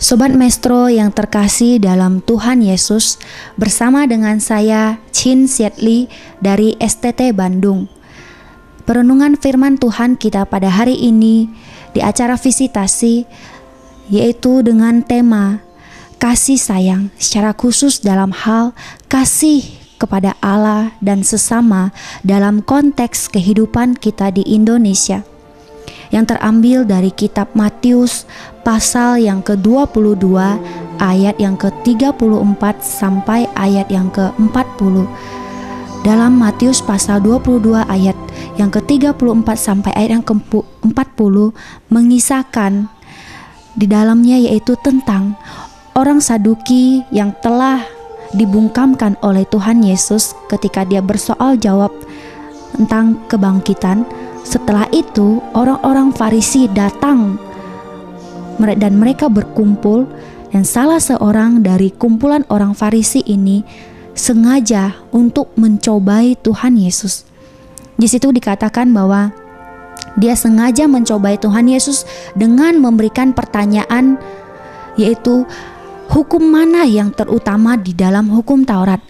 Sobat Maestro yang terkasih dalam Tuhan Yesus, bersama dengan saya Chin Sietli dari STT Bandung. Perenungan firman Tuhan kita pada hari ini di acara visitasi yaitu dengan tema kasih sayang, secara khusus dalam hal kasih kepada Allah dan sesama dalam konteks kehidupan kita di Indonesia, yang terambil dari kitab Matius pasal yang ke-22 ayat yang ke-34 sampai ayat yang ke-40. Dalam Matius pasal 22 ayat yang ke-34 sampai ayat yang ke-40 mengisahkan di dalamnya yaitu tentang orang Saduki yang telah dibungkamkan oleh Tuhan Yesus ketika dia bersoal jawab tentang kebangkitan. Setelah itu orang-orang Farisi datang dan mereka berkumpul, dan salah seorang dari kumpulan orang Farisi ini sengaja untuk mencobai Tuhan Yesus. Di situ dikatakan bahwa dia sengaja mencobai Tuhan Yesus dengan memberikan pertanyaan, yaitu hukum mana yang terutama di dalam hukum Taurat.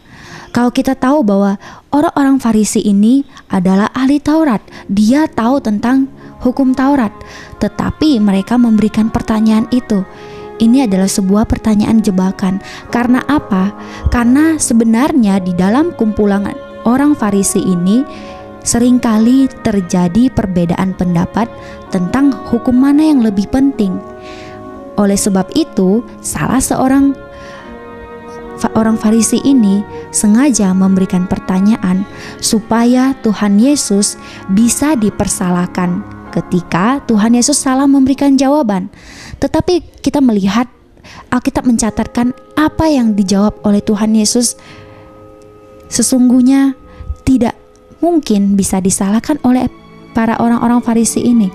Kalau kita tahu bahwa orang-orang Farisi ini adalah ahli Taurat, dia tahu tentang hukum Taurat, tetapi mereka memberikan pertanyaan itu. Ini adalah sebuah pertanyaan jebakan. Karena apa? Karena sebenarnya di dalam kumpulan orang Farisi ini seringkali terjadi perbedaan pendapat tentang hukum mana yang lebih penting. Oleh sebab itu, salah seorang orang Farisi ini sengaja memberikan pertanyaan supaya Tuhan Yesus bisa dipersalahkan ketika Tuhan Yesus salah memberikan jawaban. Tetapi kita melihat Alkitab mencatatkan apa yang dijawab oleh Tuhan Yesus sesungguhnya tidak mungkin bisa disalahkan oleh para orang-orang Farisi ini.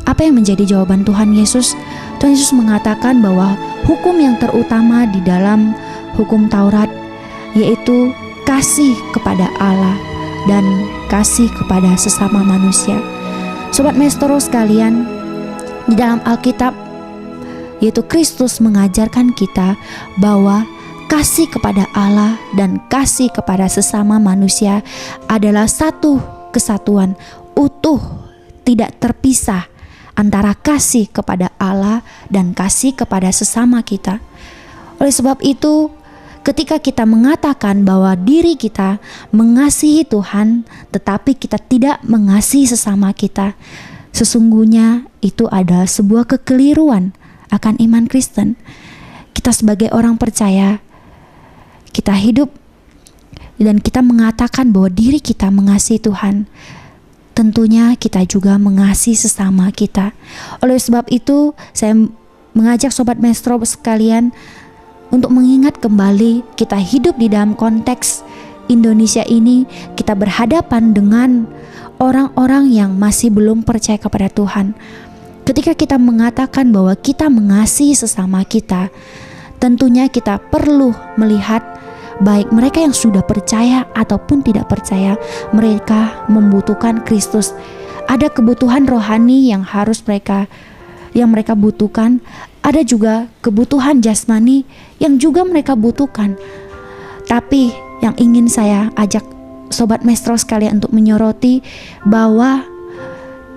Apa yang menjadi jawaban Tuhan Yesus? Tuhan Yesus mengatakan bahwa hukum yang terutama di dalam hukum Taurat yaitu kasih kepada Allah dan kasih kepada sesama manusia. Sobat Maestro sekalian, di dalam Alkitab yaitu Kristus mengajarkan kita bahwa kasih kepada Allah dan kasih kepada sesama manusia adalah satu kesatuan utuh, tidak terpisah antara kasih kepada Allah dan kasih kepada sesama kita. Oleh sebab itu, ketika kita mengatakan bahwa diri kita mengasihi Tuhan tetapi kita tidak mengasihi sesama kita, sesungguhnya itu adalah sebuah kekeliruan akan iman Kristen. Kita sebagai orang percaya, kita hidup dan kita mengatakan bahwa diri kita mengasihi Tuhan, tentunya kita juga mengasihi sesama kita. Oleh sebab itu, saya mengajak Sobat Maestro sekalian untuk mengingat kembali kita hidup di dalam konteks Indonesia ini. Kita berhadapan dengan orang-orang yang masih belum percaya kepada Tuhan. Ketika kita mengatakan bahwa kita mengasihi sesama kita, tentunya kita perlu melihat baik mereka yang sudah percaya ataupun tidak percaya, mereka membutuhkan Kristus. Ada kebutuhan rohani yang mereka butuhkan. Ada juga kebutuhan jasmani yang juga mereka butuhkan. Tapi yang ingin saya ajak Sobat Maestro sekalian untuk menyoroti bahwa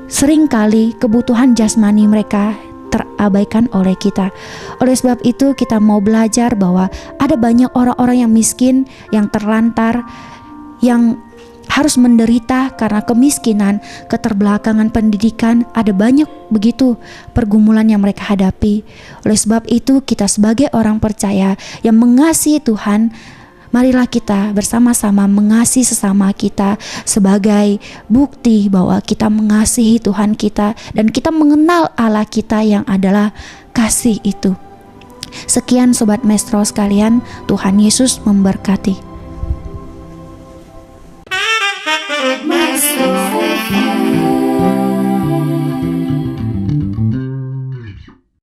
seringkali kebutuhan jasmani mereka terabaikan oleh kita. Oleh sebab itu kita mau belajar bahwa ada banyak orang-orang yang miskin, yang terlantar, yang harus menderita karena kemiskinan, keterbelakangan pendidikan. Ada banyak begitu pergumulan yang mereka hadapi. Oleh sebab itu kita sebagai orang percaya yang mengasihi Tuhan, marilah kita bersama-sama mengasihi sesama kita sebagai bukti bahwa kita mengasihi Tuhan kita dan kita mengenal Allah kita yang adalah kasih itu. Sekian Sobat Maestro sekalian, Tuhan Yesus memberkati.